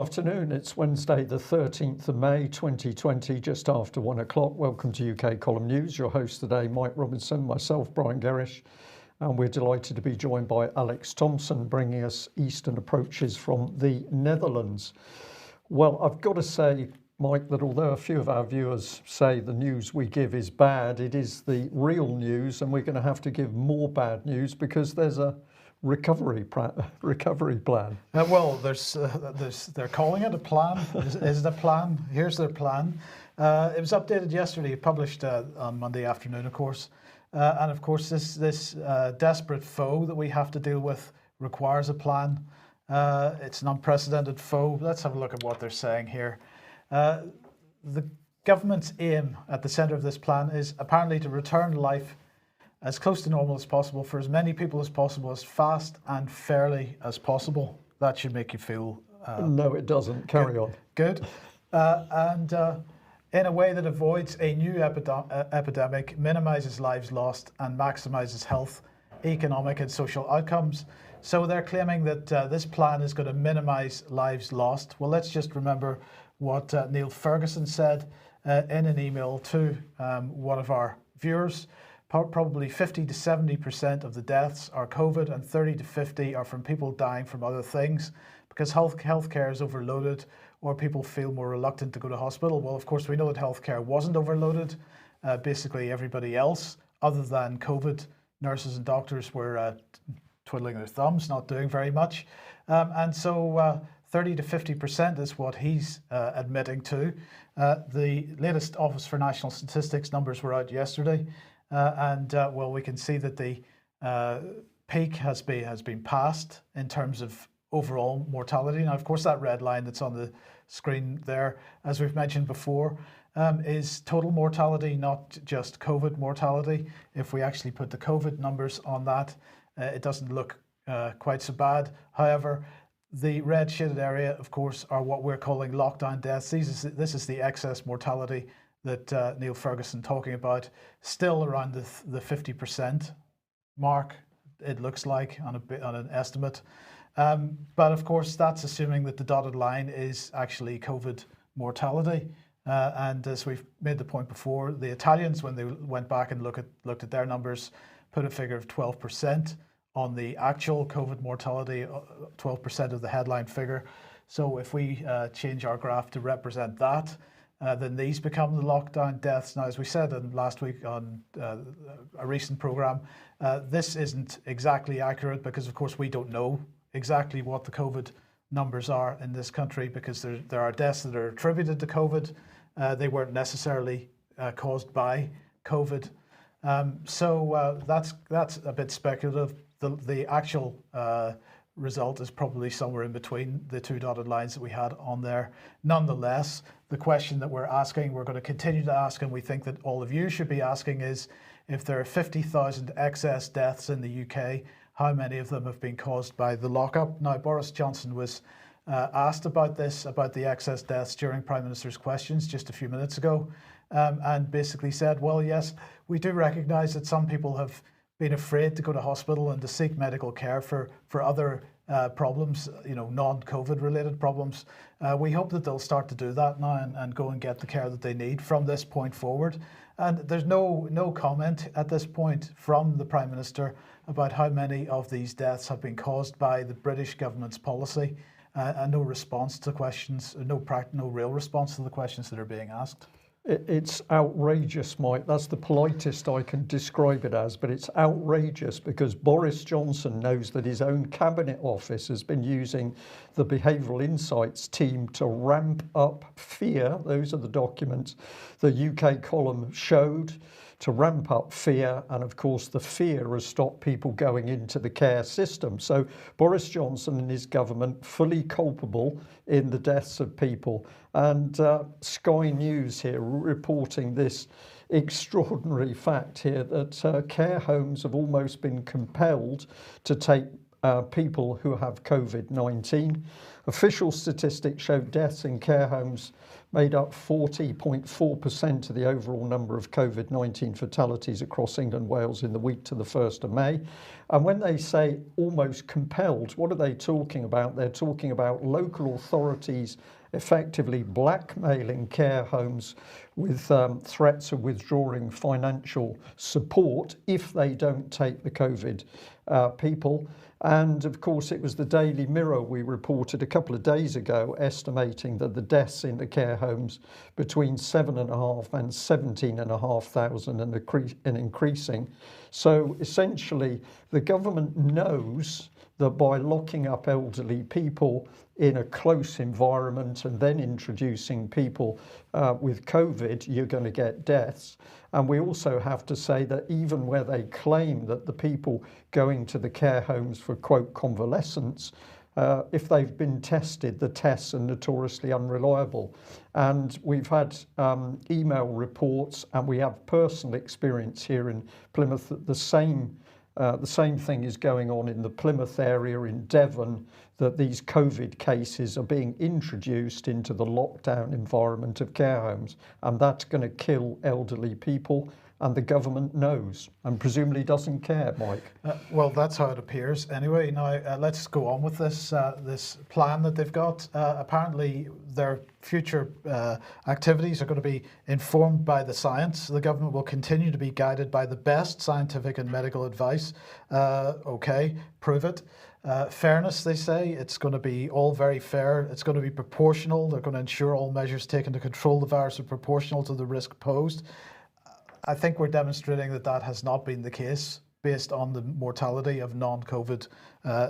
afternoon. It's Wednesday, the 13th of May, 2020, just after 1 o'clock. Welcome to UK Column News. Your host today, Mike Robinson, myself, Brian Gerrish, and we're delighted to be joined by Alex Thompson, bringing us Eastern approaches from the Netherlands. Well, I've got to say, Mike, that although a few of our viewers say the news we give is bad, it is the real news, and we're going to have to give more bad news because there's a recovery plan. They're calling it a plan. Is it a plan? Here's their plan. It was updated yesterday, published on Monday afternoon, of course. And of course, this desperate foe that we have to deal with requires a plan. It's an unprecedented foe. Let's have a look at what they're saying here. The government's aim at the centre of this plan is apparently to return life as close to normal as possible for as many people as possible, as fast and fairly as possible. That should make you feel... No, it doesn't. Carry on. Good. And in a way that avoids a new epidemic, minimises lives lost and maximises health, economic and social outcomes. So they're claiming that this plan is going to minimise lives lost. Well, let's just remember what Neil Ferguson said in an email to one of our viewers. Probably 50 to 70% of the deaths are COVID and 30 to 50 are from people dying from other things because healthcare is overloaded or people feel more reluctant to go to hospital. Well, of course, we know that healthcare wasn't overloaded. Basically, everybody else, other than COVID, nurses and doctors were twiddling their thumbs, not doing very much. And so 30 to 50% is what he's admitting to. The latest Office for National Statistics numbers were out yesterday. Well, we can see that the peak has been passed in terms of overall mortality. Now, of course, that red line that's on the screen there, as we've mentioned before, is total mortality, not just COVID mortality. If we actually put the COVID numbers on that, it doesn't look quite so bad. However, the red shaded area, of course, are what we're calling lockdown deaths. This is the excess mortality that Neil Ferguson talking about, still around the 50% mark, it looks like, on an estimate. But of course, that's assuming that the dotted line is actually COVID mortality. And as we've made the point before, the Italians, when they went back and looked at their numbers, put a figure of 12% on the actual COVID mortality, 12% of the headline figure. So if we change our graph to represent that, then these become the lockdown deaths. Now, as we said last week on a recent programme, this isn't exactly accurate because, of course, we don't know exactly what the COVID numbers are in this country because there are deaths that are attributed to COVID. They weren't necessarily caused by COVID. So that's a bit speculative. The actual result is probably somewhere in between the two dotted lines that we had on there. Nonetheless, the question that we're going to continue to ask, and we think that all of you should be asking, is if there are 50,000 excess deaths in the UK, how many of them have been caused by the lockup? Now, Boris Johnson was asked about the excess deaths during Prime Minister's questions just a few minutes ago, and basically said, well, yes, we do recognise that some people have been afraid to go to hospital and to seek medical care for other problems, non-COVID related problems. We hope that they'll start to do that now and go and get the care that they need from this point forward. And there's no comment at this point from the Prime Minister about how many of these deaths have been caused by the British government's policy, and no response to questions, no real response to the questions that are being asked. It's outrageous, Mike. That's the politest I can describe it as, but it's outrageous because Boris Johnson knows that his own cabinet office has been using the behavioural insights team to ramp up fear. Those are the documents the UK column showed, to ramp up fear, and of course the fear has stopped people going into the care system. So Boris Johnson and his government fully culpable in the deaths of people. And Sky News here reporting this extraordinary fact here that care homes have almost been compelled to take people who have COVID-19. Official statistics show deaths in care homes made up 40.4% of the overall number of COVID-19 fatalities across England, Wales in the week to the 1st of May. And when they say almost compelled, what are they talking about? They're talking about local authorities effectively blackmailing care homes with threats of withdrawing financial support if they don't take the COVID people. And of course, it was the Daily Mirror we reported a couple of days ago estimating that the deaths in the care homes between 7,500 and 17,500 and increasing. So essentially, the government knows that by locking up elderly people in a close environment and then introducing people with COVID, you're going to get deaths. And we also have to say that even where they claim that the people going to the care homes for, quote, convalescence, if they've been tested, the tests are notoriously unreliable. And we've had email reports, and we have personal experience here in Plymouth that the same thing is going on in the Plymouth area, in Devon, that these COVID cases are being introduced into the lockdown environment of care homes, and that's going to kill elderly people, and the government knows and presumably doesn't care, Mike. Well, that's how it appears. Anyway, now let's go on with this this plan that they've got. Apparently, their future activities are going to be informed by the science. The government will continue to be guided by the best scientific and medical advice. Okay, prove it. Fairness, they say. It's going to be all very fair. It's going to be proportional. They're going to ensure all measures taken to control the virus are proportional to the risk posed. I think we're demonstrating that that has not been the case based on the mortality of non-COVID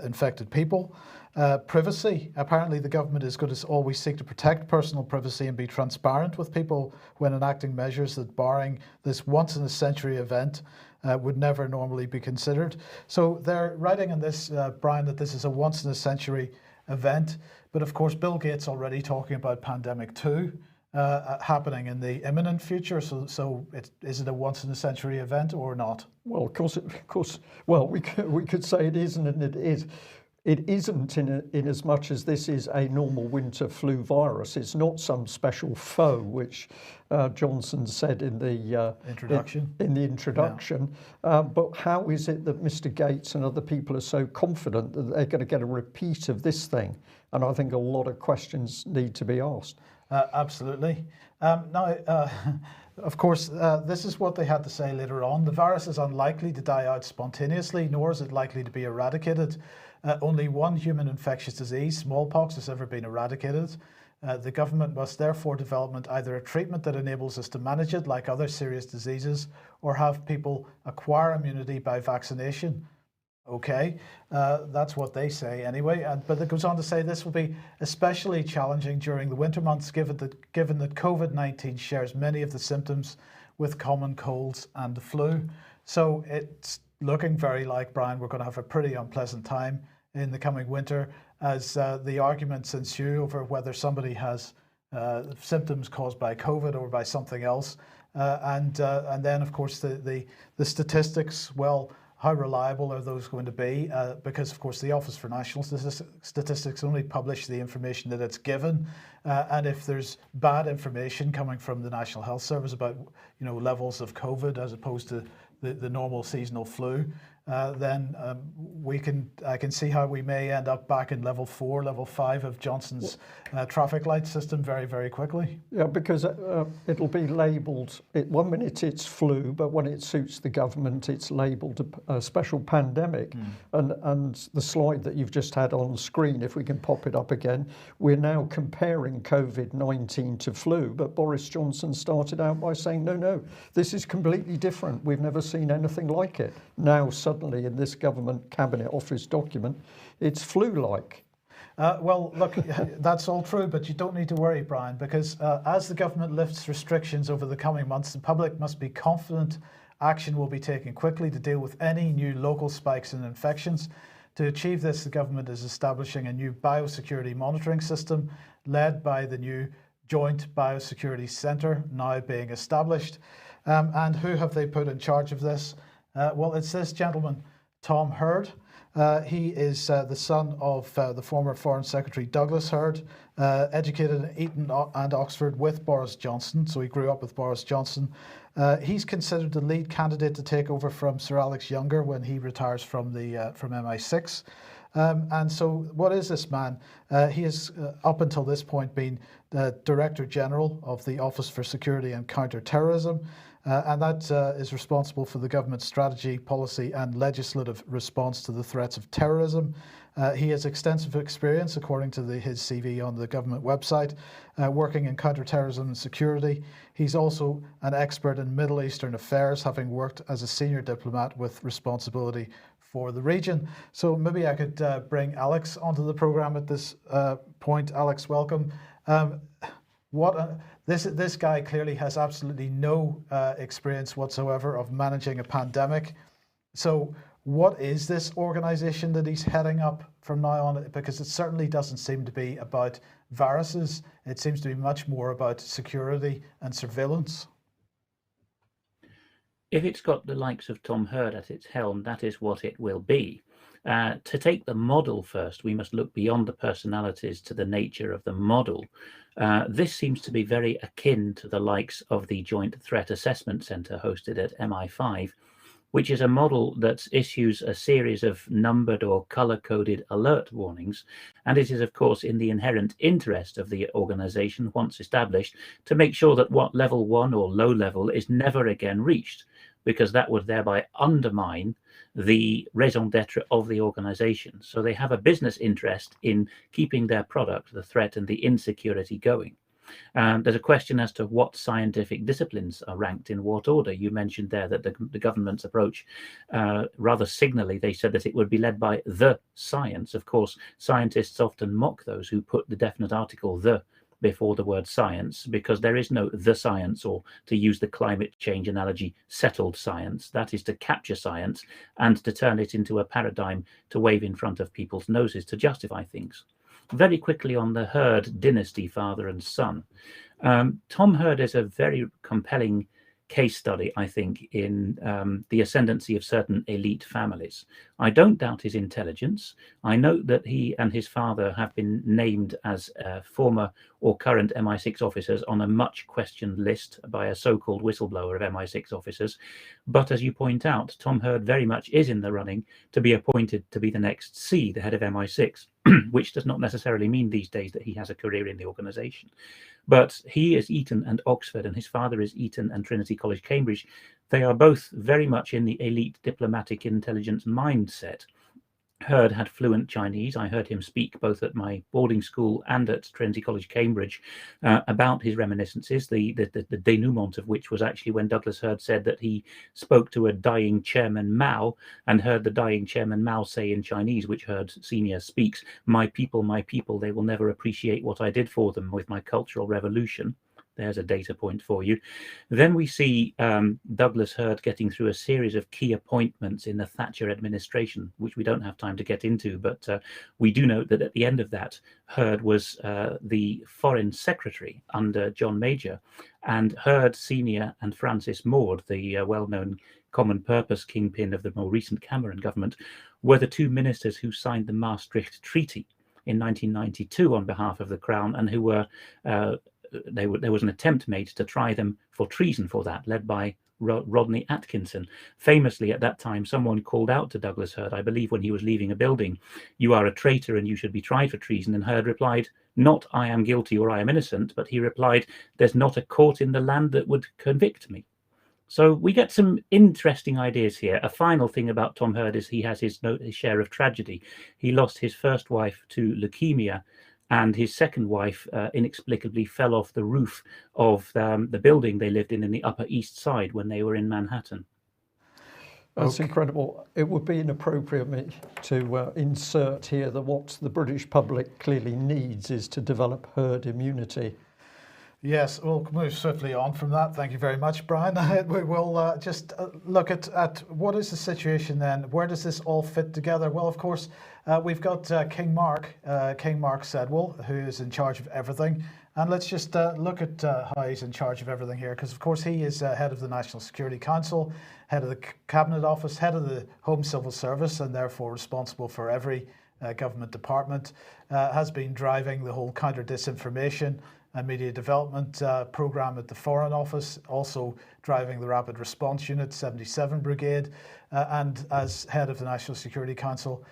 infected people. Privacy. Apparently the government is going to always seek to protect personal privacy and be transparent with people when enacting measures that, barring this once-in-a-century event, would never normally be considered. So they're writing in this, Brian, that this is a once-in-a-century event. But of course, Bill Gates already talking about pandemic 2. Happening in the imminent future. So is it a once-in-a-century event or not? Well, of course. Well, we could say it isn't, and it is. It isn't in as much as this is a normal winter flu virus. It's not some special foe, which Johnson said in the introduction. In the introduction. Yeah. But how is it that Mr. Gates and other people are so confident that they're going to get a repeat of this thing? And I think a lot of questions need to be asked. Absolutely. Now, of course, this is what they had to say later on. The virus is unlikely to die out spontaneously, nor is it likely to be eradicated. Only one human infectious disease, smallpox, has ever been eradicated. The government must therefore develop either a treatment that enables us to manage it like other serious diseases, or have people acquire immunity by vaccination. Okay, that's what they say anyway. But it goes on to say this will be especially challenging during the winter months, given that COVID-19 shares many of the symptoms with common colds and the flu. So it's looking very like, Brian, we're going to have a pretty unpleasant time in the coming winter as the arguments ensue over whether somebody has symptoms caused by COVID or by something else. And then, of course, the statistics, well, how reliable are those going to be? Because, of course, the Office for National Statistics only publish the information that it's given. And if there's bad information coming from the National Health Service about, levels of COVID as opposed to the normal seasonal flu, then I can see how we may end up back in level 4, level 5 of Johnson's traffic light system very, very quickly. Yeah, because it'll be labelled, 1 minute it's flu, but when it suits the government, it's labelled a special pandemic. And the slide that you've just had on screen, if we can pop it up again, we're now comparing COVID-19 to flu, but Boris Johnson started out by saying, no, this is completely different. We've never seen anything like it. Now, suddenly, in this government cabinet office document, it's flu-like. Well, look, that's all true, but you don't need to worry, Brian, because as the government lifts restrictions over the coming months, the public must be confident action will be taken quickly to deal with any new local spikes in infections. To achieve this, the government is establishing a new biosecurity monitoring system led by the new Joint Biosecurity Centre now being established. And who have they put in charge of this? Well, it's this gentleman, Tom Hurd. He is the son of the former Foreign Secretary Douglas Hurd, educated in Eton and Oxford with Boris Johnson, so he grew up with Boris Johnson. He's considered the lead candidate to take over from Sir Alex Younger when he retires from MI6. And so what is this man? He has, up until this point, been the Director General of the Office for Security and Counter-Terrorism, and that is responsible for the government's strategy, policy and legislative response to the threats of terrorism. He has extensive experience, according to his CV on the government website, working in counter-terrorism and security. He's also an expert in Middle Eastern affairs, having worked as a senior diplomat with responsibility for the region. So maybe I could bring Alex onto the program at this point. Alex, welcome. This guy clearly has absolutely no experience whatsoever of managing a pandemic. So what is this organization that he's heading up from now on? Because it certainly doesn't seem to be about viruses. It seems to be much more about security and surveillance. If it's got the likes of Tom Hurd at its helm, that is what it will be. To take the model first, we must look beyond the personalities to the nature of the model. This seems to be very akin to the likes of the Joint Threat Assessment Centre hosted at MI5, which is a model that issues a series of numbered or color-coded alert warnings. And it is, of course, in the inherent interest of the organization, once established, to make sure that what level 1 or low level is never again reached, because that would thereby undermine the raison d'etre of the organization. So they have a business interest in keeping their product, the threat and the insecurity, going. There's a question as to what scientific disciplines are ranked in what order. You mentioned there that the government's approach, rather signally, they said that it would be led by the science. Of course, scientists often mock those who put the definite article "the" before the word science, because there is no the science, or, to use the climate change analogy, settled science. That is to capture science and to turn it into a paradigm to wave in front of people's noses to justify things. Very quickly on the Hurd dynasty, father and son. Tom Hurd is a very compelling case study, I think, in the ascendancy of certain elite families. I don't doubt his intelligence. I note that he and his father have been named as former or current MI6 officers on a much questioned list by a so-called whistleblower of MI6 officers. But as you point out, Tom Hurd very much is in the running to be appointed to be the next C, the head of MI6, which does not necessarily mean these days that he has a career in the organization. But he is Eton and Oxford, and his father is Eton and Trinity College, Cambridge. They are both very much in the elite diplomatic intelligence mindset. Hurd had fluent Chinese. I heard him speak both at my boarding school and at Trinity College, Cambridge, about his reminiscences, the denouement of which was actually when Douglas Hurd said that he spoke to a dying Chairman Mao and heard the dying Chairman Mao say in Chinese, which Hurd Senior speaks, my people, they will never appreciate what I did for them with my cultural revolution." There's a data point for you. Then we see Douglas Hurd getting through a series of key appointments in the Thatcher administration, which we don't have time to get into, but we do note that at the end of that, Hurd was the Foreign Secretary under John Major, and Hurd Senior and Francis Maude, the well-known common purpose kingpin of the more recent Cameron government, were the two ministers who signed the Maastricht Treaty in 1992 on behalf of the Crown, and who were there was an attempt made to try them for treason for that, led by Rodney Atkinson. Famously, at that time, someone called out to Douglas Hurd, I believe when he was leaving a building, "You are a traitor and you should be tried for treason." And Hurd replied, not "I am guilty" or "I am innocent," but he replied, "There's not a court in the land that would convict me." So we get some interesting ideas here. A final thing about Tom Hurd is he has his share of tragedy. He lost his first wife to leukemia, and his second wife inexplicably fell off the roof of the building they lived in the Upper East Side when they were in Manhattan. That's incredible. It would be inappropriate to insert here that what the British public clearly needs is to develop herd immunity. Yes, we'll move swiftly on from that. Thank you very much, Brian. We will just look at what is the situation then. Where does this all fit together? Well, of course, we've got King Mark Sedwell, who is in charge of everything. And let's just look at how he's in charge of everything here, because of course he is head of the National Security Council, head of the Cabinet Office, head of the Home Civil Service, and therefore responsible for every government department, has been driving the whole counter-disinformation and media development programme at the Foreign Office, also driving the Rapid Response Unit 77 Brigade, and as head of the National Security Council,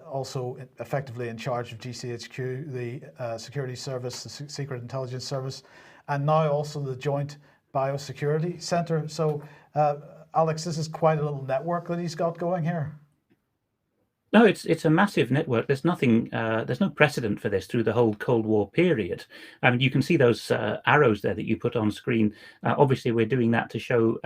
also effectively in charge of GCHQ, the Security Service, the Secret Intelligence Service, and now also the Joint Biosecurity Centre. So, Alex, this is quite a little network that he's got going here. No, it's a massive network. There's nothing, there's no precedent for this through the whole Cold War period. I mean, you can see those arrows there that you put on screen. Obviously, we're doing that to show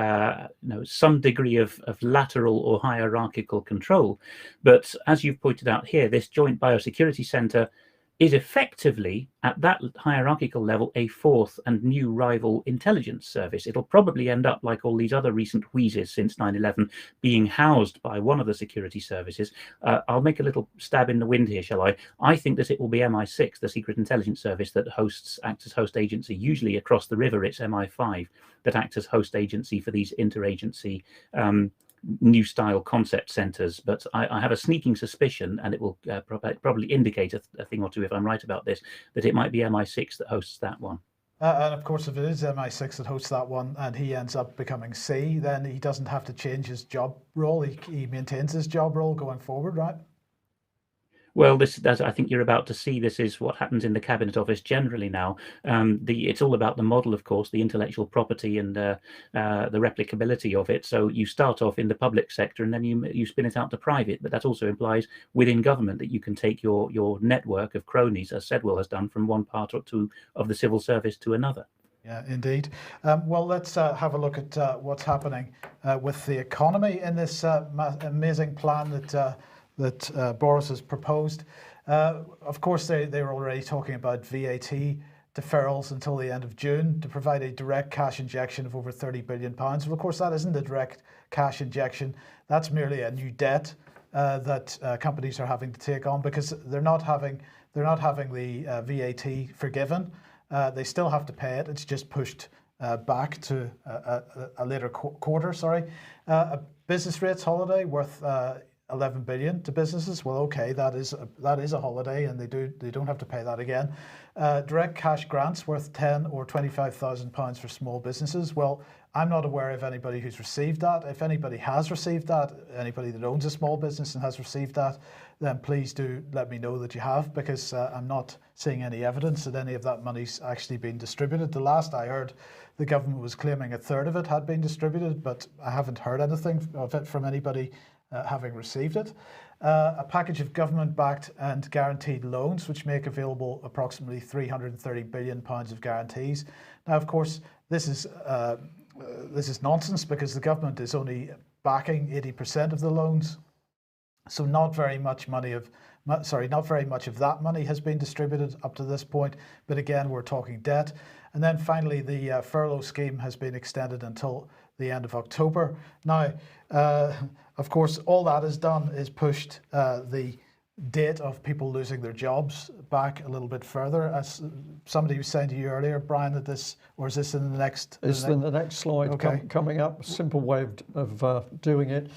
some degree of lateral or hierarchical control. But as you've pointed out here, this Joint Biosecurity Centre is effectively, at that hierarchical level, a fourth and new rival intelligence service. It'll probably end up like all these other recent wheezes since 9/11, being housed by one of the security services. I'll make a little stab in the wind here, shall I? I think that it will be MI6, the Secret Intelligence Service, that acts as host agency. Usually across the river, it's MI5 that acts as host agency for these interagency new style concept centers, but I have a sneaking suspicion, and it will probably indicate a thing or two if I'm right about this, that it might be MI6 that hosts that one. And of course, if it is MI6 that hosts that one and he ends up becoming C, then he doesn't have to change his job role. He maintains his job role going forward, right? Well, as I think you're about to see, this is what happens in the Cabinet Office generally now. It's all about the model, of course, the intellectual property and the replicability of it. So you start off in the public sector and then you spin it out to private. But that also implies within government that you can take your network of cronies, as Sedwell has done, from one part or two of the civil service to another. Yeah, indeed. Well, let's have a look at what's happening with the economy in this amazing plan that Boris has proposed. Of course, they were already talking about VAT deferrals until the end of June to provide a direct cash injection of over £30 billion. Well, of course, that isn't a direct cash injection. That's merely a new debt that companies are having to take on because they're not having the VAT forgiven. They still have to pay it. It's just pushed back to a later quarter. A business rates holiday worth 11 billion to businesses. Well, okay, that is a holiday, and they don't have to pay that again. Direct cash grants worth 10 or 25,000 pounds for small businesses. Well, I'm not aware of anybody who's received that. If anybody has received that, anybody that owns a small business and has received that, then please do let me know that you have, because I'm not seeing any evidence that any of that money's actually been distributed. The last I heard, the government was claiming a third of it had been distributed, but I haven't heard anything of it from anybody having received it. A package of government-backed and guaranteed loans, which make available approximately £330 billion of guarantees. Now, of course, this is nonsense because the government is only backing 80% of the loans, so not very much of that money has been distributed up to this point. But again, we're talking debt. And then finally, the furlough scheme has been extended until the end of October. Now, of course, all that has done is pushed the date of people losing their jobs back a little bit further. As somebody was saying to you earlier, Brian, that this, or is this in the next? It's in the next slide. Okay. Coming up. Simple way of doing it.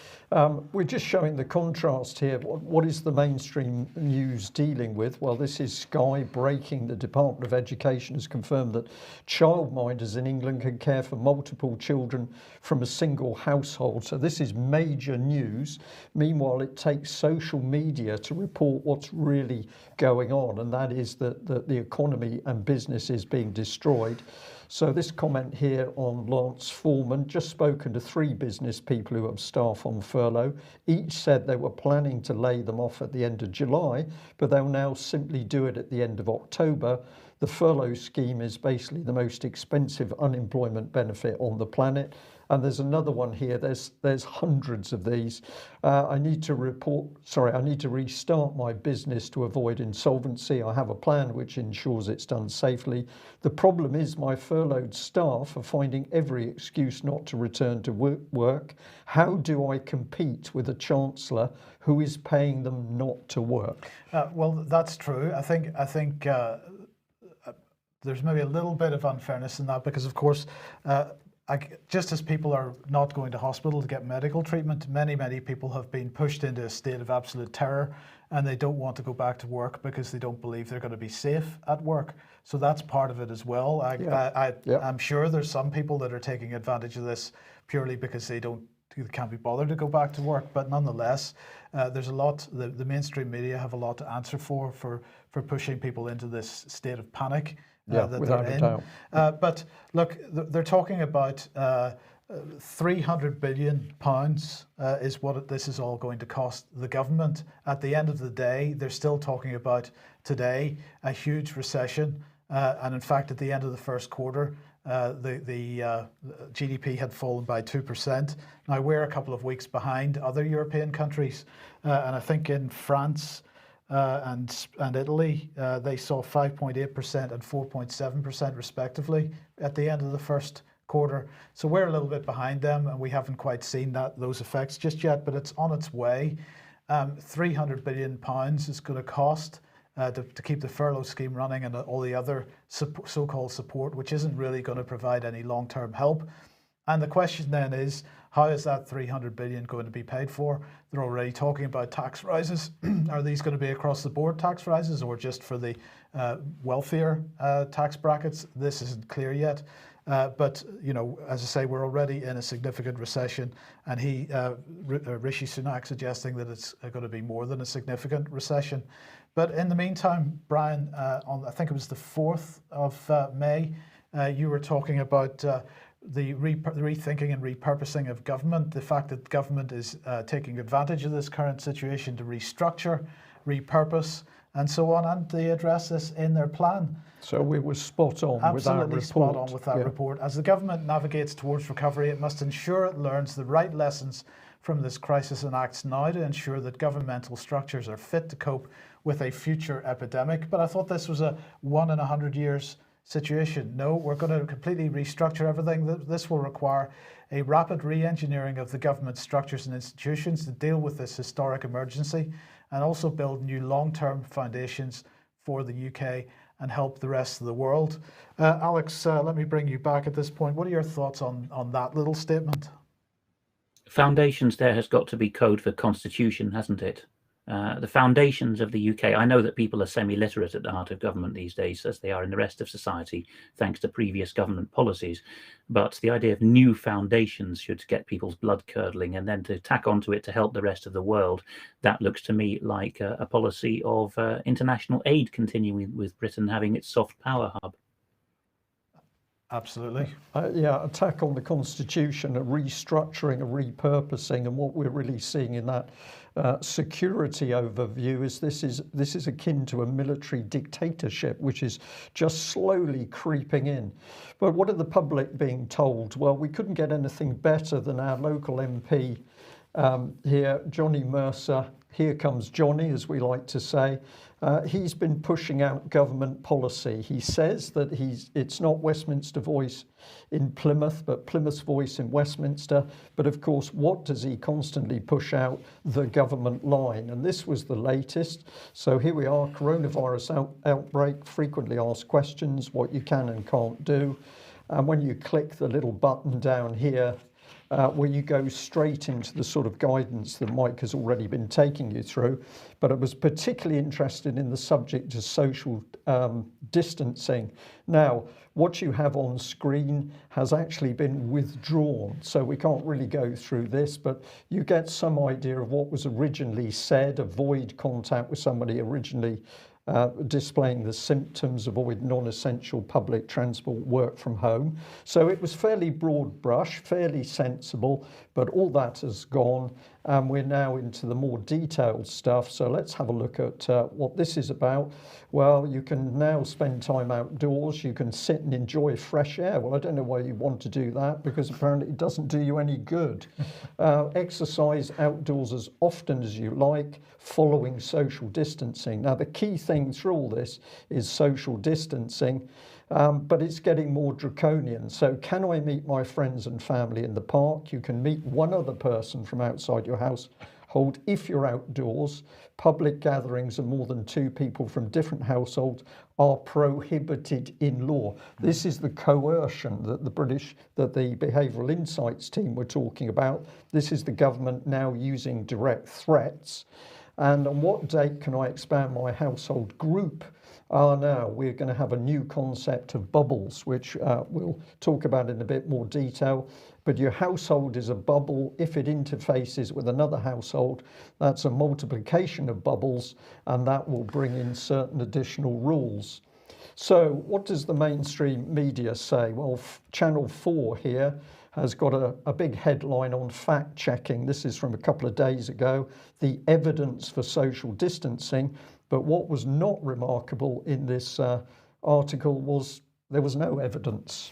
We're just showing the contrast here. What is the mainstream news dealing with? Well, this is Sky breaking. The Department of Education has confirmed that childminders in England can care for multiple children from a single household. So this is major news. Meanwhile, it takes social media to report what's really going on, and that is that the economy and business is being destroyed. So this comment here on Lance Foreman, just spoken to 3 business people who have staff on furlough. Each said they were planning to lay them off at the end of July, but they'll now simply do it at the end of October. The furlough scheme is basically the most expensive unemployment benefit on the planet. And there's another one here. There's hundreds of these. I need to restart my business to avoid insolvency. I have a plan which ensures it's done safely. The problem is my furloughed staff are finding every excuse not to return to work. How do I compete with a chancellor who is paying them not to work? Well, that's true. I think there's maybe a little bit of unfairness in that, because of course, just as people are not going to hospital to get medical treatment, many people have been pushed into a state of absolute terror, and they don't want to go back to work because they don't believe they're going to be safe at work. So that's part of it as well. I'm sure there's some people that are taking advantage of this purely because they can't be bothered to go back to work. But nonetheless, there's a lot. The mainstream media have a lot to answer for pushing people into this state of panic. That without they're a in. doubt. But look, they're talking about £300 billion is what this is all going to cost the government. At the end of the day, they're still talking about today a huge recession. And in fact, at the end of the first quarter, the GDP had fallen by 2%. Now, we're a couple of weeks behind other European countries. And I think in France, and Italy, they saw 5.8% and 4.7% respectively at the end of the first quarter. So we're a little bit behind them, and we haven't quite seen those effects just yet, but it's on its way. £300 billion is going to cost to keep the furlough scheme running and all the other so-called support, which isn't really going to provide any long-term help. And the question then is, how is that $300 billion going to be paid for? They're already talking about tax rises. Are these going to be across the board tax rises, or just for the wealthier tax brackets? This isn't clear yet. But, you know, as I say, we're already in a significant recession, and Rishi Sunak suggesting that it's going to be more than a significant recession. But in the meantime, Brian, I think it was the 4th of May, you were talking about the rethinking and repurposing of government, the fact that government is taking advantage of this current situation to restructure, repurpose, and so on, and they address this in their plan. So we were spot on with that report. Absolutely spot on with that report. As the government navigates towards recovery, it must ensure it learns the right lessons from this crisis and acts now to ensure that governmental structures are fit to cope with a future epidemic. But I thought this was a 1 in 100 years situation. No, we're going to completely restructure everything. This will require a rapid re-engineering of the government structures and institutions to deal with this historic emergency, and also build new long-term foundations for the UK and help the rest of the world. Alex, let me bring you back at this point. What are your thoughts on that little statement? Foundations there has got to be code for constitution, hasn't it? The foundations of the UK. I know that people are semi-literate at the heart of government these days, as they are in the rest of society, thanks to previous government policies. But the idea of new foundations should get people's blood curdling, and then to tack onto it to help the rest of the world, that looks to me like a policy of international aid continuing, with Britain having its soft power hub. Absolutely. Attack on the constitution, a restructuring, a repurposing, and what we're really seeing in that security overview is this is akin to a military dictatorship, which is just slowly creeping in. But what are the public being told? Well, we couldn't get anything better than our local MP here, Johnny Mercer. Here comes Johnny, as we like to say. He's been pushing out government policy. He says that it's not Westminster Voice in Plymouth, but Plymouth's voice in Westminster. But of course, what does he constantly push out? The government line. And this was the latest. So here we are, coronavirus outbreak, frequently asked questions, what you can and can't do. And when you click the little button down here, where you go straight into the sort of guidance that Mike has already been taking you through. But I was particularly interested in the subject of social distancing. Now, what you have on screen has actually been withdrawn, so we can't really go through this, but you get some idea of what was originally said: avoid contact with somebody, originally displaying the symptoms, avoid non-essential public transport, work from home. So it was fairly broad brush, fairly sensible, but all that has gone, and we're now into the more detailed stuff. So let's have a look at what this is about. Well, you can now spend time outdoors. You can sit and enjoy fresh air. Well, I don't know why you want to do that, because apparently it doesn't do you any good. Exercise outdoors as often as you like, following social distancing. Now, the key thing saying through all this is social distancing, but it's getting more draconian. So can I meet my friends and family in the park? You can meet one other person from outside your household if you're outdoors. Public gatherings of more than 2 people from different households are prohibited in law. This is the coercion that the Behavioural Insights team were talking about. This is the government now using direct threats. And on what date can I expand my household group? Now we're going to have a new concept of bubbles, which we'll talk about in a bit more detail. But your household is a bubble. If it interfaces with another household, that's a multiplication of bubbles, and that will bring in certain additional rules. So what does the mainstream media say? Well, Channel 4 here has got a big headline on fact checking. This is from a couple of days ago, the evidence for social distancing. But what was not remarkable in this article was there was no evidence.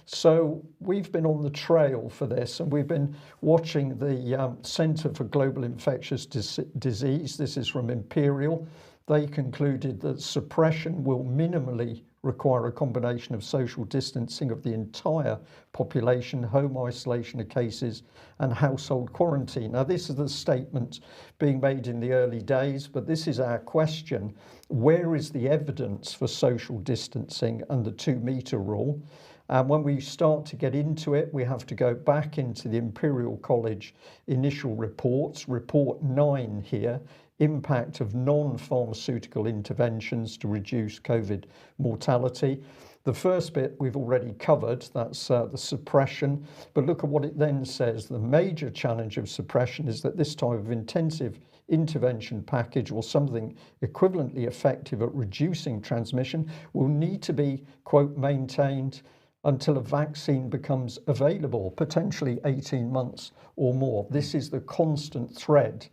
So we've been on the trail for this, and we've been watching the Centre for Global Infectious Disease. This is from Imperial. They concluded that suppression will minimally require a combination of social distancing of the entire population, home isolation of cases, and household quarantine. Now, this is the statement being made in the early days, but this is our question. Where is the evidence for social distancing and the 2-metre rule? And when we start to get into it, we have to go back into the Imperial College initial reports, report 9 here, impact of non-pharmaceutical interventions to reduce COVID mortality. The first bit we've already covered, that's the suppression, but look at what it then says. The major challenge of suppression is that this type of intensive intervention package, or something equivalently effective at reducing transmission, will need to be, quote, maintained until a vaccine becomes available, potentially 18 months or more. This is the constant thread.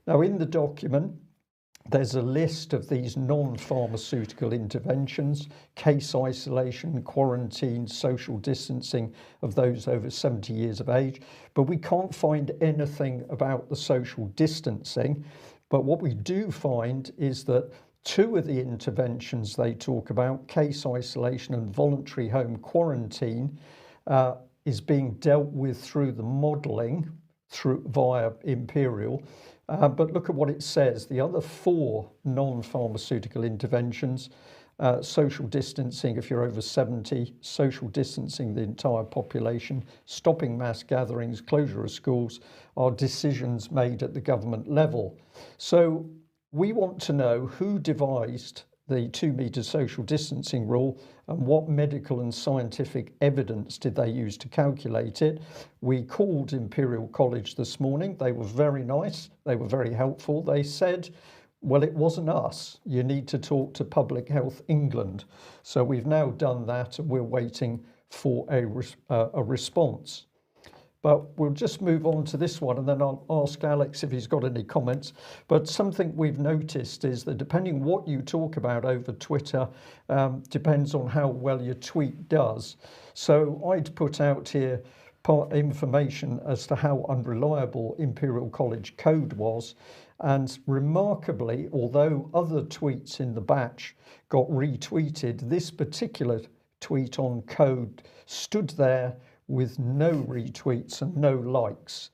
Now, in the document, there's a list of these non-pharmaceutical interventions: case isolation, quarantine, social distancing of those over 70 years of age. But we can't find anything about the social distancing. But what we do find is that 2 of the interventions they talk about, case isolation and voluntary home quarantine, is being dealt with through the modelling via Imperial. But look at what it says. The other 4 non-pharmaceutical interventions, social distancing if you're over 70, social distancing the entire population, stopping mass gatherings, closure of schools, are decisions made at the government level. So we want to know who devised the 2-metre social distancing rule and what medical and scientific evidence did they use to calculate it. We called Imperial College this morning. They were very nice. They were very helpful. They said, well, it wasn't us. You need to talk to Public Health England. So we've now done that, and we're waiting for a response. But we'll just move on to this one, and then I'll ask Alex if he's got any comments. But something we've noticed is that depending what you talk about over Twitter, depends on how well your tweet does. So I'd put out here information as to how unreliable Imperial College code was. And remarkably, although other tweets in the batch got retweeted, this particular tweet on code stood there with no retweets and no likes.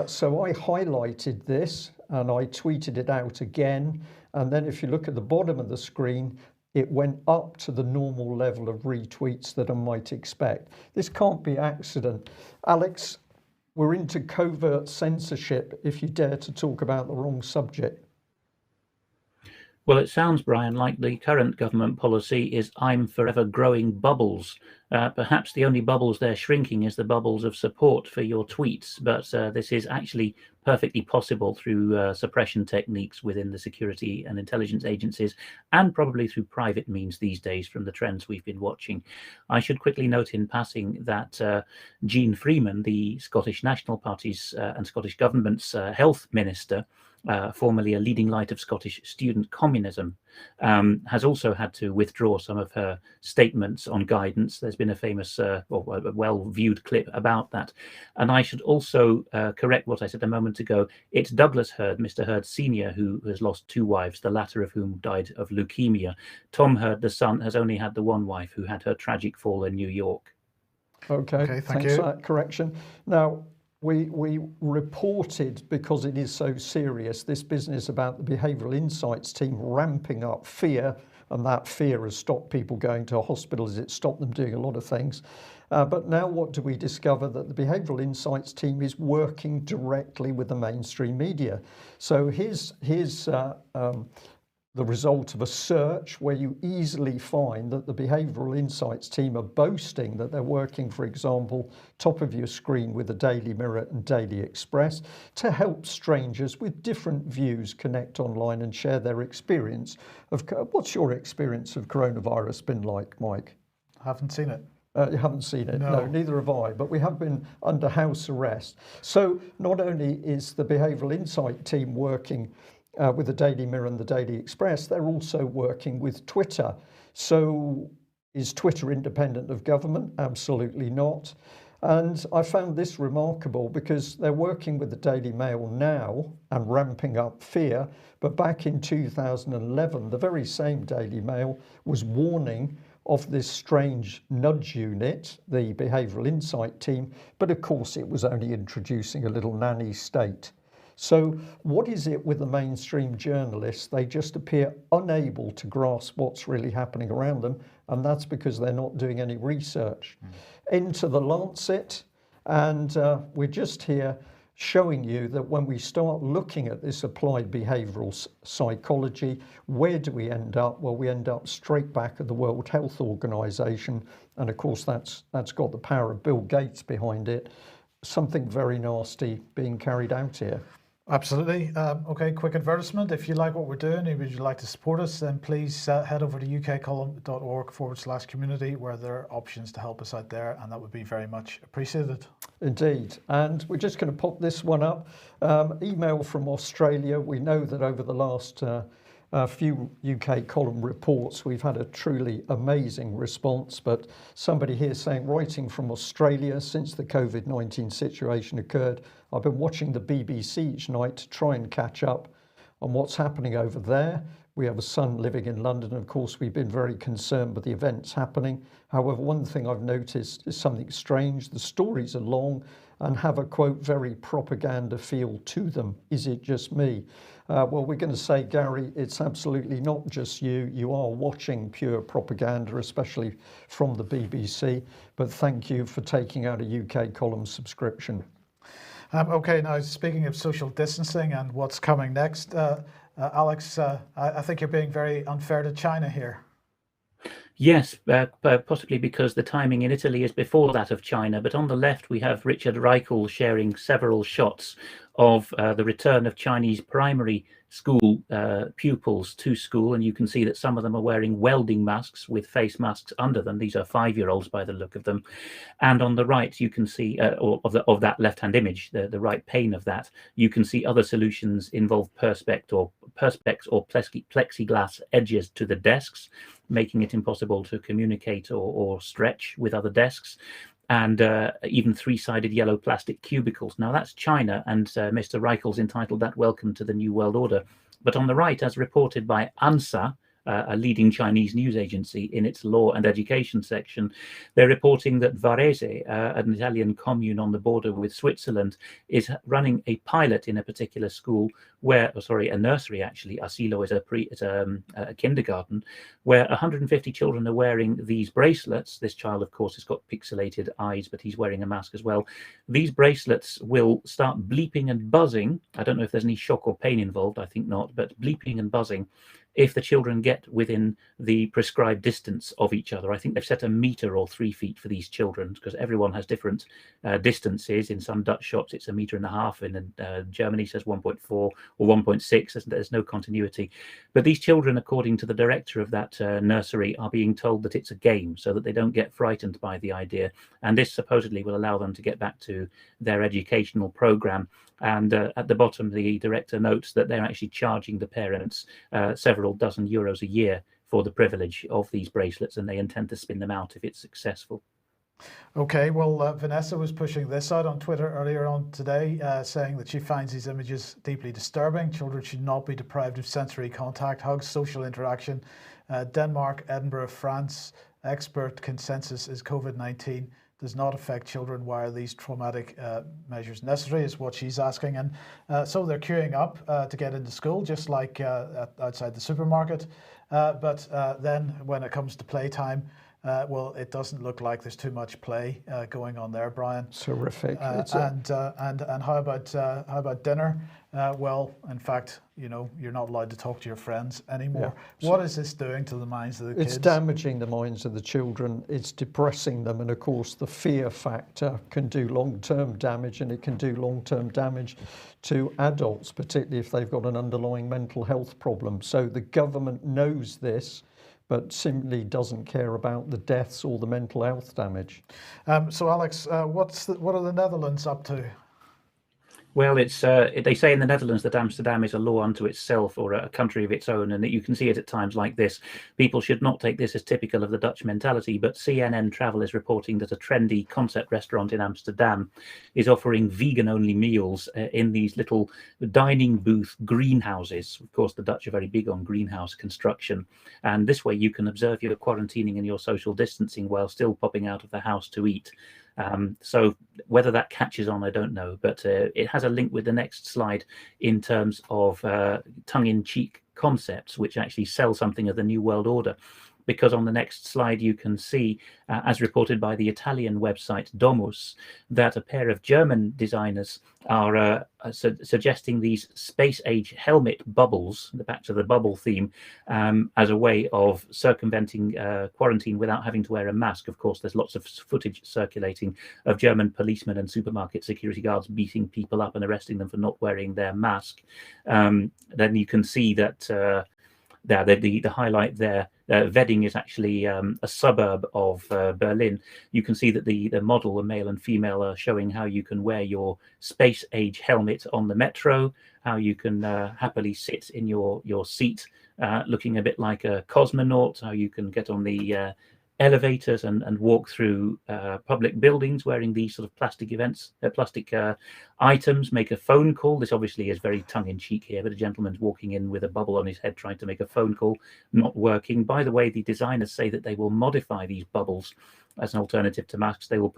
So I highlighted this and I tweeted it out again. And then if you look at the bottom of the screen, it went up to the normal level of retweets that I might expect. This can't be accident. Alex, we're into covert censorship if you dare to talk about the wrong subject. Well, it sounds, Brian, like the current government policy is I'm forever growing bubbles. Perhaps the only bubbles they're shrinking is the bubbles of support for your tweets, but this is actually perfectly possible through suppression techniques within the security and intelligence agencies, and probably through private means these days from the trends we've been watching. I should quickly note in passing that Jean Freeman, the Scottish National Party's and Scottish Government's health minister, formerly a leading light of Scottish student communism, has also had to withdraw some of her statements on guidance. There's been a famous or a well-viewed clip about that. And I should also correct what I said a moment ago. It's Douglas Hurd, Mr. Hurd Sr., who has lost 2 wives, the latter of whom died of leukemia. Tom Hurd, the son, has only had the 1 wife who had her tragic fall in New York. Okay, thanks for that correction. Now, we reported, because it is so serious, this business about the behavioural insights team ramping up fear, and that fear has stopped people going to hospitals, it's stopped them doing a lot of things. But now what do we discover? That the behavioural insights team is working directly with the mainstream media. So here's the result of a search where you easily find that the behavioural insights team are boasting that they're working, for example, top of your screen with the Daily Mirror and Daily Express, to help strangers with different views connect online and share their experience of. What's your experience of coronavirus been like, Mike? I haven't seen it. You haven't seen it? No, neither have I, but we have been under house arrest. So not only is the behavioural insight team working with the Daily Mirror and the Daily Express, they're also working with Twitter. So is Twitter independent of government? Absolutely not. And I found this remarkable because they're working with the Daily Mail now and ramping up fear. But back in 2011, the very same Daily Mail was warning of this strange nudge unit, the behavioural insight team. But of course, it was only introducing a little nanny state. So what is it with the mainstream journalists? They just appear unable to grasp what's really happening around them, and that's because they're not doing any research. Enter the Lancet, and we're just here showing you that when we start looking at this applied behavioural psychology, where do we end up? Well, we end up straight back at the World Health Organization, and of course that's got the power of Bill Gates behind it. Something very nasty being carried out here. Absolutely. Okay, quick advertisement. If you like what we're doing and would you like to support us, then please head over to ukcolumn.org/community, where there are options to help us out there, and that would be very much appreciated. Indeed. And we're just going to pop this one up. Email from Australia. We know that over the last few UK column reports, we've had a truly amazing response, but somebody here saying, writing from Australia, since the COVID-19 situation occurred, I've been watching the BBC each night to try and catch up on what's happening over there. We have a son living in London. Of course, we've been very concerned with the events happening. However, one thing I've noticed is something strange. The stories are long and have a, quote, very propaganda feel to them. Is it just me? Well, we're going to say, Gary, it's absolutely not just you. You are watching pure propaganda, especially from the BBC. But thank you for taking out a UK column subscription. Okay, now speaking of social distancing and what's coming next, Alex, I think you're being very unfair to China here. Yes, possibly because the timing in Italy is before that of China. But on the left, we have Richard Reichel sharing several shots of the return of Chinese primary school pupils to school. And you can see that some of them are wearing welding masks with face masks under them. These are 5-year-olds by the look of them. And on the right, you can see, of that left-hand image, the right pane of that, you can see other solutions involve perspex or plexiglass edges to the desks, making it impossible to communicate or stretch with other desks, and even 3-sided yellow plastic cubicles. Now that's China, and Mr. Reichel's entitled that Welcome to the New World Order. But on the right, as reported by ANSA, a leading Chinese news agency, in its law and education section, they're reporting that Varese, an Italian commune on the border with Switzerland, is running a pilot in a particular school where, a nursery actually, asilo is a kindergarten, where 150 children are wearing these bracelets. This child, of course, has got pixelated eyes, but he's wearing a mask as well. These bracelets will start bleeping and buzzing. I don't know if there's any shock or pain involved, I think not, but bleeping and buzzing if the children get within the prescribed distance of each other. I think they've set a metre or 3 feet for these children, because everyone has different distances. In some Dutch shops it's 1.5 meters, in Germany says 1.4 or 1.6. There's no continuity. But these children, according to the director of that nursery, are being told that it's a game, so that they don't get frightened by the idea. And this supposedly will allow them to get back to their educational program. And at the bottom, the director notes that they're actually charging the parents several dozen euros a year for the privilege of these bracelets, and they intend to spin them out if it's successful. Okay, well, Vanessa was pushing this out on Twitter earlier on today, saying that she finds these images deeply disturbing. Children should not be deprived of sensory contact, hugs, social interaction. Denmark, Edinburgh, France, expert consensus is COVID-19 does not affect children. Why are these traumatic measures necessary, is what she's asking. And so they're queuing up to get into school, just like outside the supermarket. But then when it comes to playtime, well, it doesn't look like there's too much play going on there, Brian. It's horrific. And how about dinner? Well, in fact, you know, you're not allowed to talk to your friends anymore. Yeah. What is this doing to the minds of the kids? It's damaging the minds of the children. It's depressing them, and of course, the fear factor can do long-term damage, and it can do long-term damage to adults, particularly if they've got an underlying mental health problem. So the government knows this, but simply doesn't care about the deaths or the mental health damage. So, Alex, what are the Netherlands up to? Well, it's they say in the Netherlands that Amsterdam is a law unto itself, or a country of its own, and that you can see it at times like this. People should not take this as typical of the Dutch mentality, but CNN Travel is reporting that a trendy concept restaurant in Amsterdam is offering vegan-only meals in these little dining booth greenhouses. Of course, the Dutch are very big on greenhouse construction, and this way you can observe your quarantining and your social distancing while still popping out of the house to eat. So whether that catches on, I don't know, but it has a link with the next slide in terms of tongue-in-cheek concepts, which actually sell something of the New World Order. Because on the next slide you can see, as reported by the Italian website Domus, that a pair of German designers are suggesting these space-age helmet bubbles, back to the bubble theme, as a way of circumventing quarantine without having to wear a mask. Of course, there's lots of footage circulating of German policemen and supermarket security guards beating people up and arresting them for not wearing their mask. Then you can see that the highlight there, Wedding is actually a suburb of Berlin. You can see that the model, a male and female, are showing how you can wear your space-age helmet on the metro, how you can happily sit in your seat looking a bit like a cosmonaut, how you can get on the elevators and walk through public buildings wearing these sort of plastic items, make a phone call. This obviously is very tongue-in-cheek here, but a gentleman's walking in with a bubble on his head trying to make a phone call, not working. By the way, the designers say that they will modify these bubbles as an alternative to masks. They will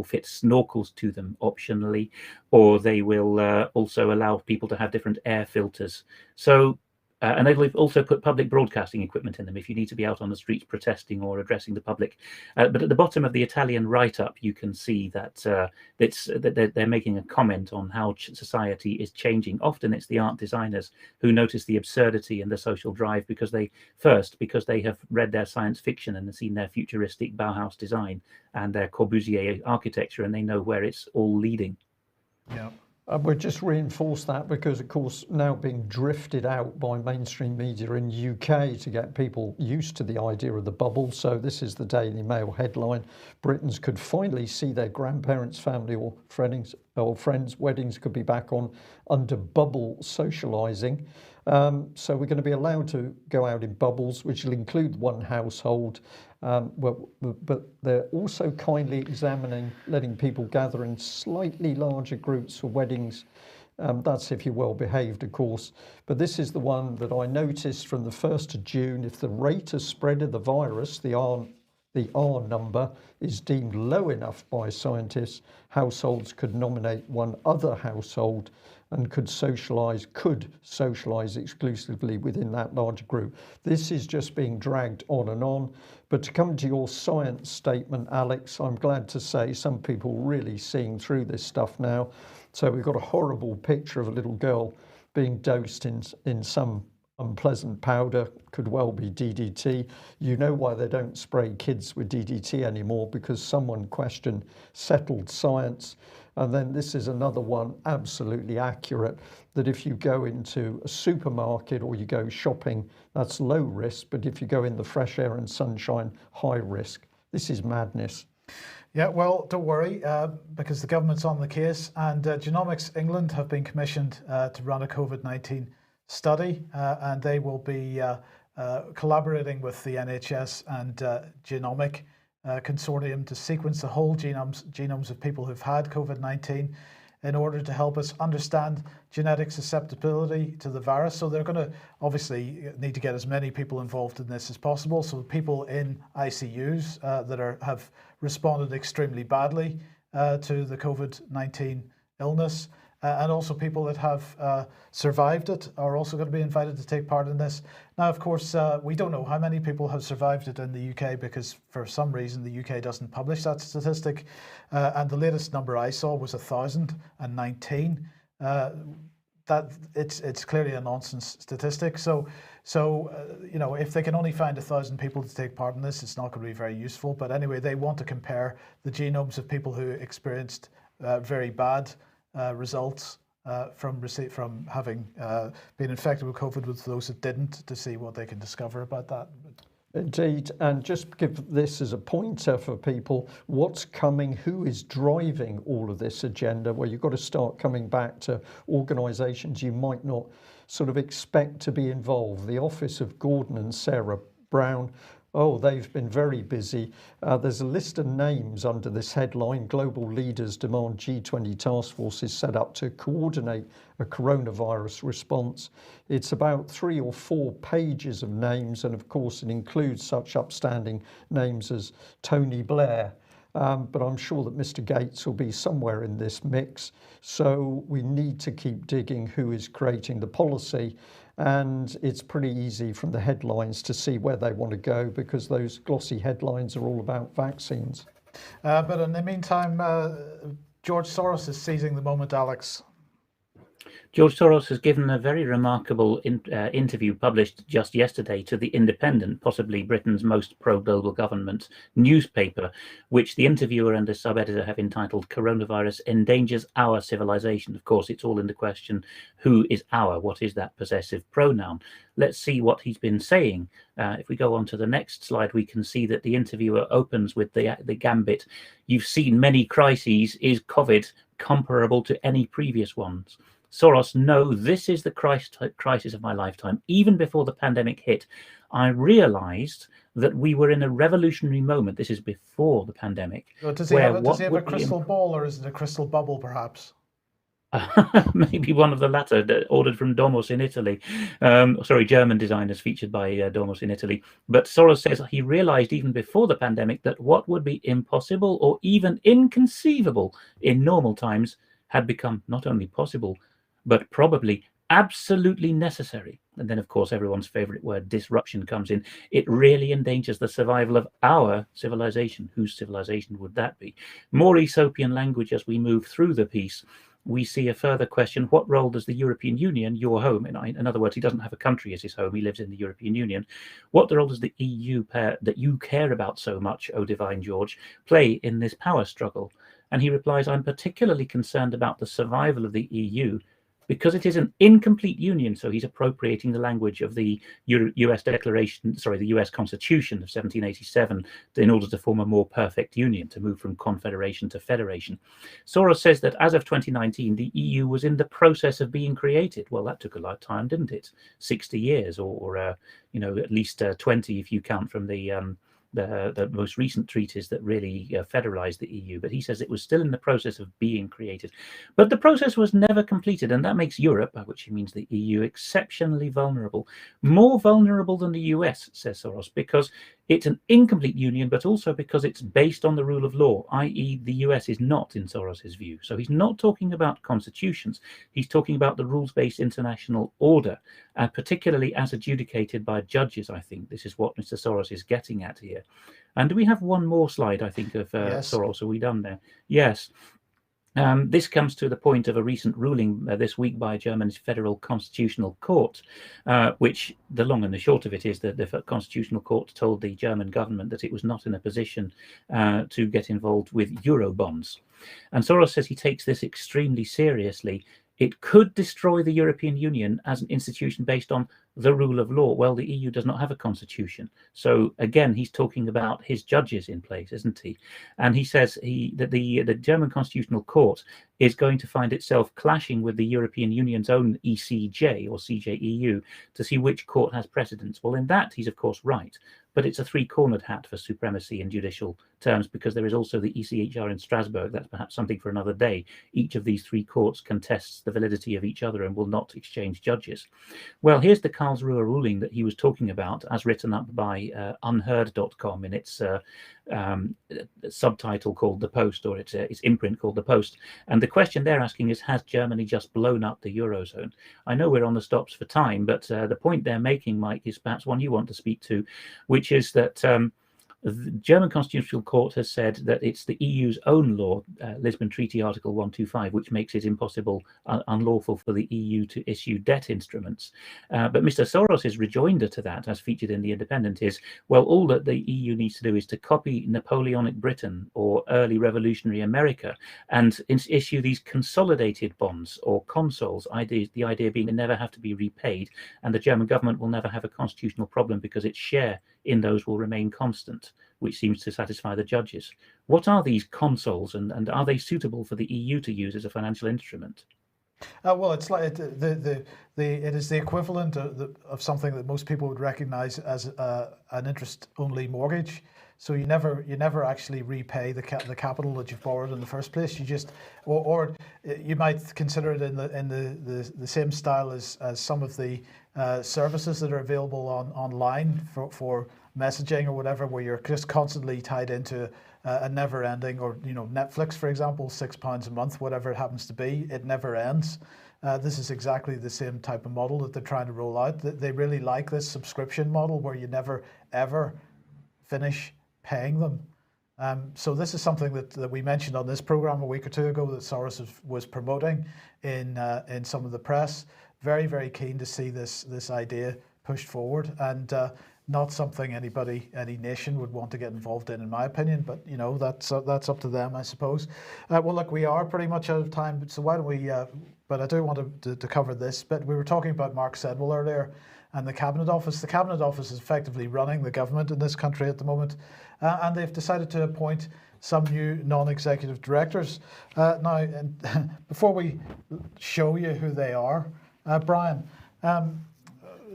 fit snorkels to them optionally, or they will also allow people to have different air filters. So and they've also put public broadcasting equipment in them if you need to be out on the streets protesting or addressing the public. But at the bottom of the Italian write-up, you can see that they're making a comment on how society is changing. Often it's the art designers who notice the absurdity and the social drive because they have read their science fiction and have seen their futuristic Bauhaus design and their Corbusier architecture, and they know where it's all leading. Yeah. We'll just reinforce that because, of course, now being drifted out by mainstream media in UK to get people used to the idea of the bubble. So this is the Daily Mail headline: Britons could finally see their grandparents' family or friends' weddings could be back on under bubble socialising. So we're going to be allowed to go out in bubbles, which will include one household. But they're also kindly examining letting people gather in slightly larger groups for weddings. That's if you're well behaved, of course. But this is the one that I noticed from the 1st of June. If the rate of spread of the virus, the R number, is deemed low enough by scientists, households could nominate one other household and could socialise exclusively within that larger group. This is just being dragged on and on. But to come to your science statement, Alex, I'm glad to say some people really seeing through this stuff now. So we've got a horrible picture of a little girl being dosed in some unpleasant powder, could well be DDT. You know why they don't spray kids with DDT anymore, because someone questioned settled science. And then this is another one, absolutely accurate, that if you go into a supermarket or you go shopping, that's low risk, but if you go in the fresh air and sunshine, high risk. This is madness. Yeah, well, don't worry, because the government's on the case, and Genomics England have been commissioned to run a COVID-19 study, and they will be collaborating with the NHS and Genomic Consortium to sequence the whole genomes of people who've had COVID-19 in order to help us understand genetic susceptibility to the virus. So they're going to obviously need to get as many people involved in this as possible. So people in ICUs that have responded extremely badly to the COVID-19 illness, and also people that have survived it are also going to be invited to take part in this. Now, of course, we don't know how many people have survived it in the UK, because for some reason the UK doesn't publish that statistic. And the latest number I saw was 1,019. That it's clearly a nonsense statistic. So you know, if they can only find 1,000 people to take part in this, it's not going to be very useful. But anyway, they want to compare the genomes of people who experienced very bad results from having been infected with COVID with those that didn't, to see what they can discover about that. Indeed, and just give this as a pointer for people, what's coming, who is driving all of this agenda? Well, you've got to start coming back to organisations you might not sort of expect to be involved. The office of Gordon and Sarah Brown, oh, they've been very busy. There's a list of names under this headline: global leaders demand G20 task forces set up to coordinate a coronavirus response. It's about 3 or 4 pages of names, and of course it includes such upstanding names as Tony Blair. But I'm sure that Mr. Gates will be somewhere in this mix. So we need to keep digging who is creating the policy. And it's pretty easy from the headlines to see where they want to go, because those glossy headlines are all about vaccines. But in the meantime, George Soros is seizing the moment, Alex. George Soros has given a very remarkable interview published just yesterday to The Independent, possibly Britain's most pro-global government newspaper, which the interviewer and the sub-editor have entitled "Coronavirus Endangers Our Civilization." Of course, it's all in the question, who is our? What is that possessive pronoun? Let's see what he's been saying. If we go on to the next slide, we can see that the interviewer opens with the gambit: "You've seen many crises. Is COVID comparable to any previous ones?" Soros, no, this is the crisis of my lifetime. Even before the pandemic hit, I realized that we were in a revolutionary moment. This is before the pandemic. Well, does he have a crystal ball, or is it a crystal bubble, perhaps? Maybe one of the latter, ordered from Domos in Italy. German designers featured by Domos in Italy. But Soros says he realized even before the pandemic that what would be impossible or even inconceivable in normal times had become not only possible, but probably absolutely necessary. And then, of course, everyone's favorite word, disruption, comes in. It really endangers the survival of our civilization. Whose civilization would that be? More Aesopian language as we move through the piece. We see a further question: what role does the European Union, your home, in other words, he doesn't have a country as his home, he lives in the European Union, what role does the EU that you care about so much, O divine George, play in this power struggle? And he replies, I'm particularly concerned about the survival of the EU because it is an incomplete union. So he's appropriating the language of the US the US Constitution of 1787 in order to form a more perfect union, to move from confederation to federation. Soros says that as of 2019, the EU was in the process of being created. Well, that took a lot of time, didn't it? 60 years or at least 20 if you count from the most recent treaties that really federalized the EU. But he says it was still in the process of being created. But the process was never completed, and that makes Europe, by which he means the EU, exceptionally vulnerable. More vulnerable than the US, says Soros, because it's an incomplete union, but also because it's based on the rule of law, i.e. the US is not, in Soros's view. So he's not talking about constitutions. He's talking about the rules-based international order, particularly as adjudicated by judges, I think. This is what Mr. Soros is getting at here. And do we have one more slide, I think, of Yes. Soros? Are we done there? Yes. This comes to the point of a recent ruling this week by Germany's Federal Constitutional Court, which the long and the short of it is that the Constitutional Court told the German government that it was not in a position to get involved with Eurobonds. And Soros says he takes this extremely seriously. It could destroy the European Union as an institution based on the rule of law. Well, the EU does not have a constitution. So again, he's talking about his judges in place, isn't he? And he says that the German Constitutional Court is going to find itself clashing with the European Union's own ECJ or CJEU to see which court has precedence. Well, in that, he's of course right. But it's a three-cornered hat for supremacy in judicial terms, because there is also the ECHR in Strasbourg. That's perhaps something for another day. Each of these three courts contests the validity of each other and will not exchange judges. Well, here's the Karlsruhe ruling that he was talking about, as written up by unheard.com in its subtitle called The Post, or its imprint called The Post. And the question they're asking is, has Germany just blown up the Eurozone? I know we're on the stops for time, but the point they're making, Mike, is perhaps one you want to speak to, which is that the German Constitutional Court has said that it's the EU's own law, Lisbon Treaty Article 125, which makes it impossible, unlawful for the EU to issue debt instruments. But Mr. Soros's rejoinder to that, as featured in The Independent, is, well, all that the EU needs to do is to copy Napoleonic Britain or early revolutionary America and issue these consolidated bonds or consols, the idea being they never have to be repaid, and the German government will never have a constitutional problem because its share in those will remain constant, which seems to satisfy the judges. What are these consols, and are they suitable for the EU to use as a financial instrument? Well, it's like it is the equivalent of something that most people would recognise as an interest-only mortgage. So you never actually repay the capital that you've borrowed in the first place. You just, or you might consider it in the same style as some of the services that are available online for messaging or whatever, where you're just constantly tied into a never-ending, or Netflix, for example, £6 a month, whatever it happens to be, it never ends. This is exactly the same type of model that they're trying to roll out. They really like this subscription model where you never ever finish paying them. So this is something that we mentioned on this program a week or two ago that Soros was promoting in some of the press. Very, very keen to see this idea pushed forward, and not something any nation would want to get involved in my opinion. But that's up to them, I suppose. Well, look, we are pretty much out of time, so why don't we? But I do want to cover this. But we were talking about Mark Sedwill earlier and the Cabinet Office. The Cabinet Office is effectively running the government in this country at the moment, and they've decided to appoint some new non-executive directors. Now, and before we show you who they are, Brian,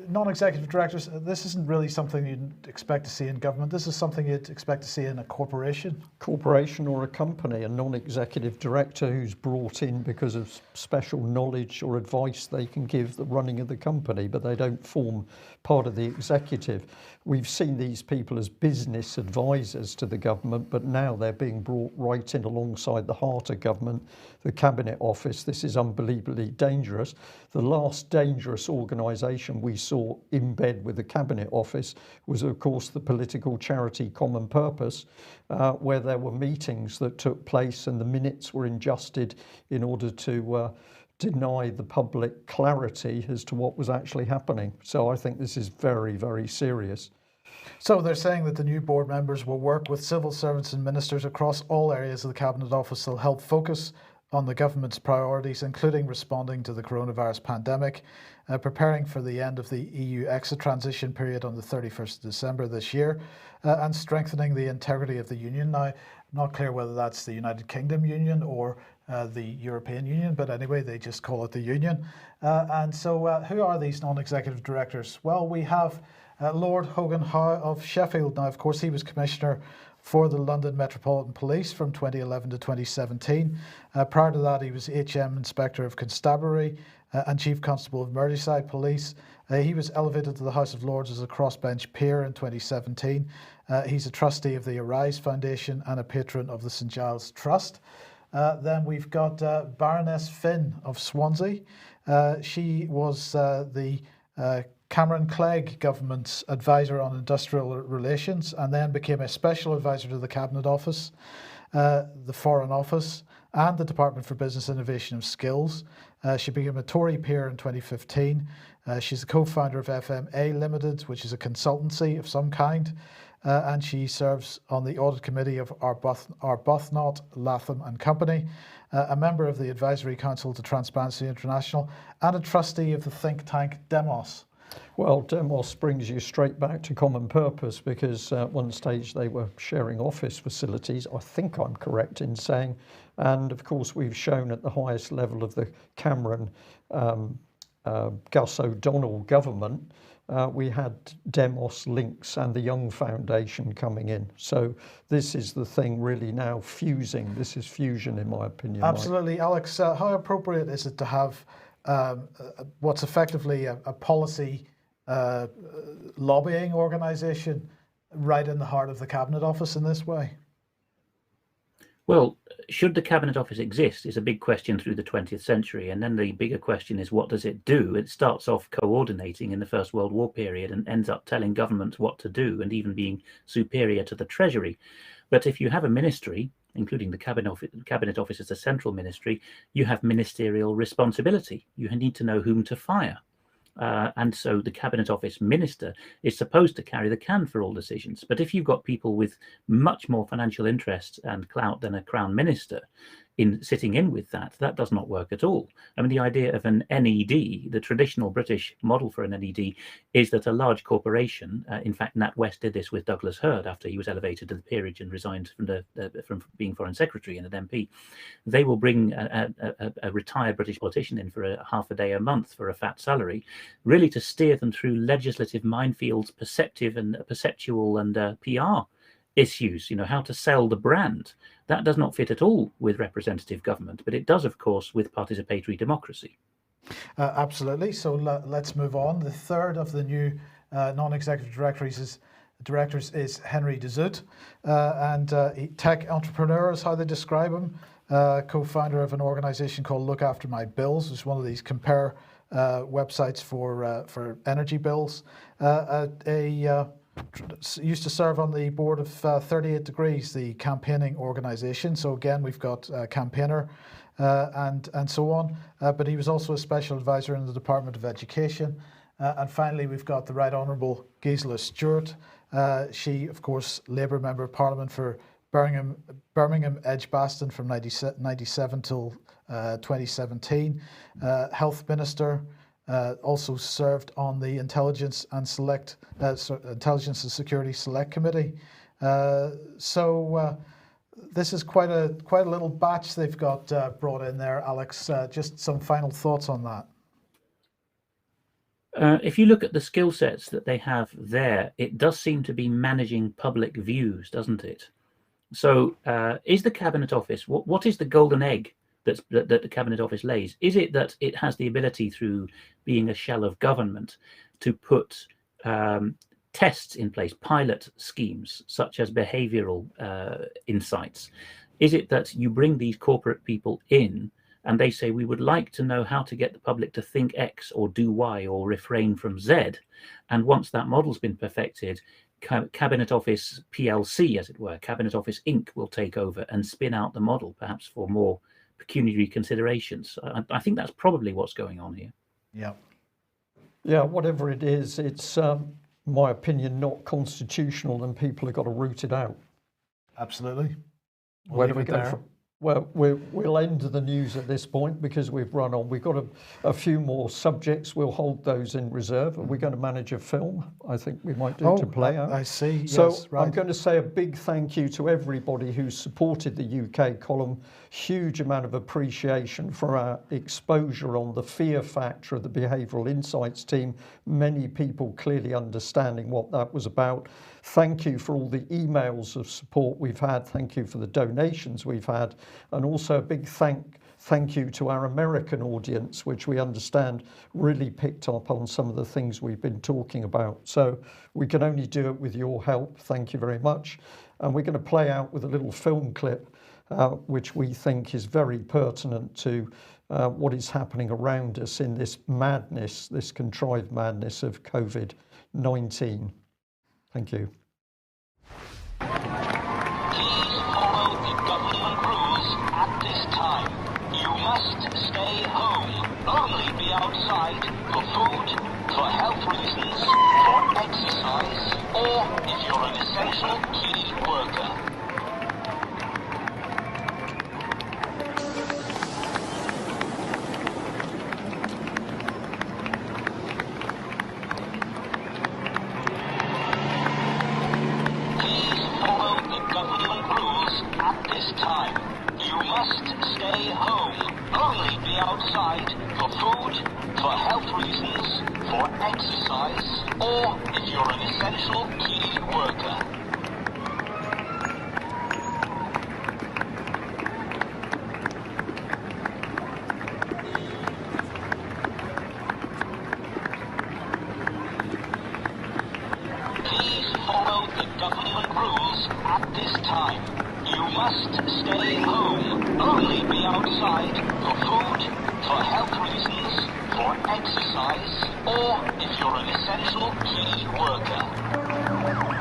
non-executive directors, this isn't really something you'd expect to see in government. This is something you'd expect to see in a corporation. Corporation or a company, a non-executive director who's brought in because of special knowledge or advice they can give the running of the company, but they don't form part of the executive. We've seen these people as business advisors to the government, but now they're being brought right in alongside the heart of government, the Cabinet Office. This is unbelievably dangerous. The last dangerous organisation we saw in bed with the Cabinet Office was, of course, the political charity Common Purpose, where there were meetings that took place and the minutes were ingested in order to deny the public clarity as to what was actually happening. So I think this is very, very serious. So they're saying that the new board members will work with civil servants and ministers across all areas of the Cabinet Office to help focus on the government's priorities, including responding to the coronavirus pandemic, preparing for the end of the EU exit transition period on the 31st of December this year, and strengthening the integrity of the Union. Now, not clear whether that's the United Kingdom Union or the European Union, but anyway, they just call it the Union. And so who are these non-executive directors? Well, we have Lord Hogan Howe of Sheffield. Now, of course, he was Commissioner for the London Metropolitan Police from 2011 to 2017. Prior to that, he was HM Inspector of Constabulary and Chief Constable of Merseyside Police. He was elevated to the House of Lords as a crossbench peer in 2017. He's a trustee of the Arise Foundation and a patron of the St Giles Trust. Then we've got Baroness Finn of Swansea. She was the Cameron Clegg government's advisor on industrial relations, and then became a special advisor to the Cabinet Office, the Foreign Office, and the Department for Business Innovation and Skills. She became a Tory peer in 2015. She's the co-founder of FMA Limited, which is a consultancy of some kind, and she serves on the audit committee of Arbuthnot, Latham and Company, a member of the Advisory Council to Transparency International, and a trustee of the think tank Demos. Well, Demos brings you straight back to common purpose, because at one stage they were sharing office facilities, I think I'm correct in saying, and of course we've shown at the highest level of the Cameron Gus O'Donnell government, we had Demos links and the Young Foundation coming in. So this is the thing really now fusing. This is fusion, in my opinion. Absolutely. Mike. Alex, how appropriate is it to have what's effectively a policy lobbying organisation right in the heart of the Cabinet Office in this way? Well, should the Cabinet Office exist is a big question through the 20th century. And then the bigger question is, what does it do? It starts off coordinating in the First World War period and ends up telling governments what to do and even being superior to the Treasury. But if you have a ministry, including the Cabinet Office as a central ministry, you have ministerial responsibility. You need to know whom to fire. And so the Cabinet Office minister is supposed to carry the can for all decisions. But if you've got people with much more financial interest and clout than a Crown Minister in sitting in with that, that does not work at all. I mean, the idea of an NED, the traditional British model for an NED, is that a large corporation, in fact, NatWest did this with Douglas Hurd after he was elevated to the peerage and resigned from being Foreign Secretary and an MP. They will bring a retired British politician in for half a day a month for a fat salary, really to steer them through legislative minefields, perceptual and PR issues, how to sell the brand. That does not fit at all with representative government, but it does, of course, with participatory democracy. Absolutely. So let's move on. The third of the new non-executive directors is Henry de Zoet, and tech entrepreneur is how they describe him, co-founder of an organization called Look After My Bills, which is one of these compare websites for energy bills. Used to serve on the board of 38 Degrees, the campaigning organization. So again, we've got campaigner and so on. But he was also a special advisor in the Department of Education. And finally, we've got the Right Honourable Gisela Stewart. She, of course, Labour Member of Parliament for Birmingham Edgbaston from 97 till 2017. Health Minister. Also served on the Intelligence and Security Select Committee. So this is quite a little batch they've got brought in there, Alex. Just some final thoughts on that. If you look at the skill sets that they have there, it does seem to be managing public views, doesn't it? So is the Cabinet Office, what is the golden egg that the Cabinet Office lays? Is it that it has the ability, through being a shell of government, to put tests in place, pilot schemes, such as behavioral insights? Is it that you bring these corporate people in and they say, we would like to know how to get the public to think X or do Y or refrain from Z? And once that model's been perfected, Cabinet Office PLC, as it were, Cabinet Office Inc. will take over and spin out the model, perhaps for more pecuniary considerations. I think that's probably what's going on here. Yeah, whatever it is, it's, my opinion, not constitutional, and people have got to root it out. Absolutely. Where do we go from? Well, we'll end the news at this point because we've run on. We've got a few more subjects. We'll hold those in reserve. Are we going to manage a film? I think we might do to play out. I see. So yes, right. I'm going to say a big thank you to everybody who's supported the UK column. Huge amount of appreciation for our exposure on the fear factor of the Behavioural Insights team. Many people clearly understanding what that was about. Thank you for all the emails of support we've had. Thank you for the donations we've had. And also a big thank you to our American audience, which we understand really picked up on some of the things we've been talking about. So we can only do it with your help. Thank you very much. And we're going to play out with a little film clip, which we think is very pertinent to what is happening around us in this madness, this contrived madness of COVID-19. Thank you. Please follow the government rules at this time. outside for food, for health reasons, for exercise, or if you're an essential key worker. Please follow the government rules at this time. You must stay home. Only be outside for food, for health reasons, for exercise, or if you're an essential key worker. Please follow the government rules at this time. You must stay home. Only be outside for food, for health reasons, for exercise, or if you're an essential key worker.